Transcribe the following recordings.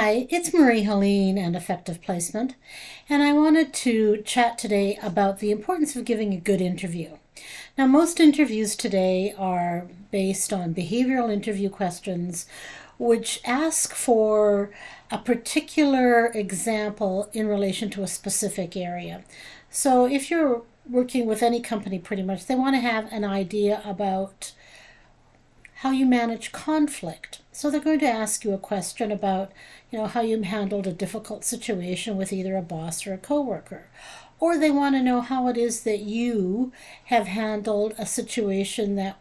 Hi, it's Marie-Helene and Effective Placement, and I wanted to chat today about the importance of giving a good interview. Now, most interviews today are based on behavioral interview questions which ask for a particular example in relation to a specific area. So if you're working with any company, pretty much, they want to have an idea about how you manage conflict. So they're going to ask you a question about, how you handled a difficult situation with either a boss or a coworker. Or they want to know how it is that you have handled a situation that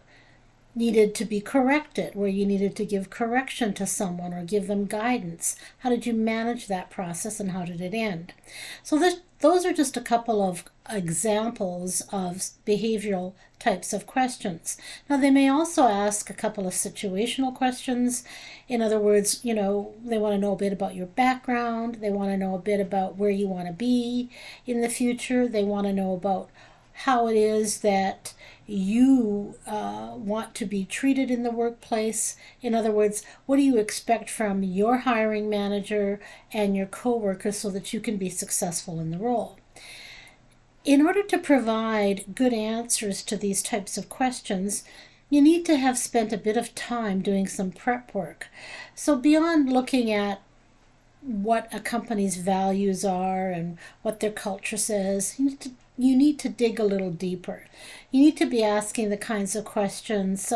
needed to be corrected, where you needed to give correction to someone or give them guidance. How did you manage that process and how did it end? So those are just a couple of examples of behavioral types of questions. Now, they may also ask a couple of situational questions. In other words, they want to know a bit about your background. They want to know a bit about where you want to be in the future. They want to know about how it is that you want to be treated in the workplace. In other words, what do you expect from your hiring manager and your coworkers so that you can be successful in the role? In order to provide good answers to these types of questions, you need to have spent a bit of time doing some prep work. So beyond looking at what a company's values are and what their culture says, you need to dig a little deeper. You need to be asking the kinds of questions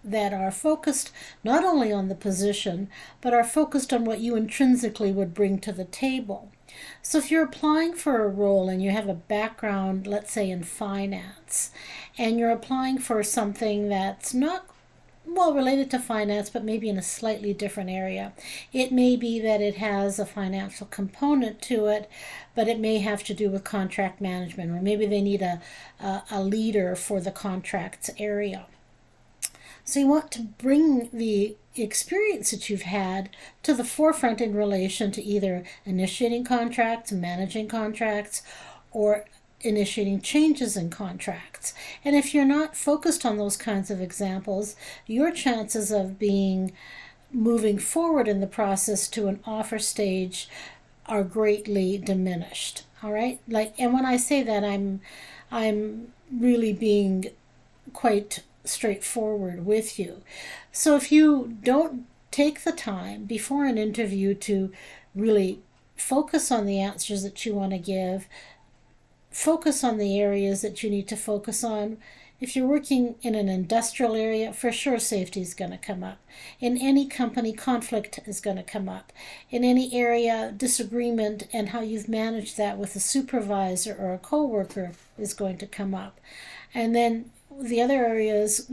that are focused not only on the position, but are focused on what you intrinsically would bring to the table. So if you're applying for a role and you have a background, let's say in finance, and you're applying for something that's not related to finance, but maybe in a slightly different area. It may be that it has a financial component to it, but it may have to do with contract management, or maybe they need a leader for the contracts area. So you want to bring the experience that you've had to the forefront in relation to either initiating contracts, managing contracts, or initiating changes in contracts. And if you're not focused on those kinds of examples, your chances of moving forward in the process to an offer stage are greatly diminished. All right? And when I say that, I'm really being quite straightforward with you. So if you don't take the time before an interview to really focus on the answers that you want to give, focus on the areas that you need to focus on. If you're working in an industrial area, for sure safety is going to come up. In any company, conflict is going to come up. In any area, disagreement and how you've managed that with a supervisor or a coworker is going to come up. And then the other areas,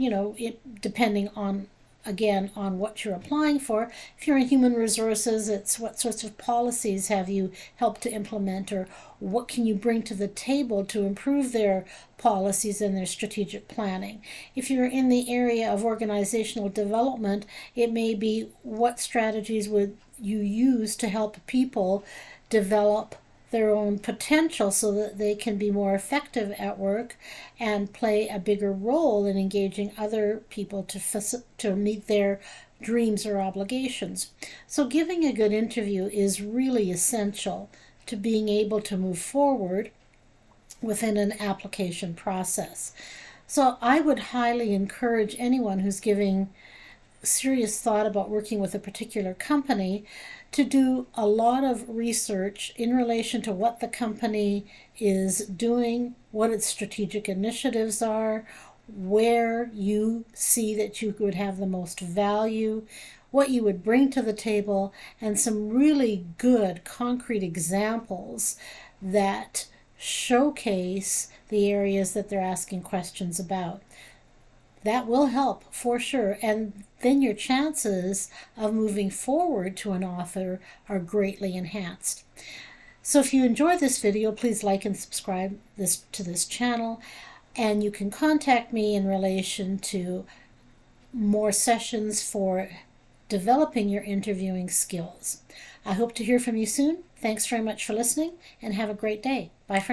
depending on what you're applying for. If you're in human resources, it's what sorts of policies have you helped to implement, or what can you bring to the table to improve their policies and their strategic planning. If you're in the area of organizational development, it may be what strategies would you use to help people develop their own potential so that they can be more effective at work and play a bigger role in engaging other people to meet their dreams or obligations. So giving a good interview is really essential to being able to move forward within an application process. So I would highly encourage anyone who's giving serious thought about working with a particular company to do a lot of research in relation to what the company is doing, what its strategic initiatives are, where you see that you would have the most value, what you would bring to the table, and some really good concrete examples that showcase the areas that they're asking questions about. That will help for sure, and then your chances of moving forward to an offer are greatly enhanced. So if you enjoyed this video, please like and subscribe to this channel, and you can contact me in relation to more sessions for developing your interviewing skills. I hope to hear from you soon. Thanks very much for listening, and have a great day. Bye for now.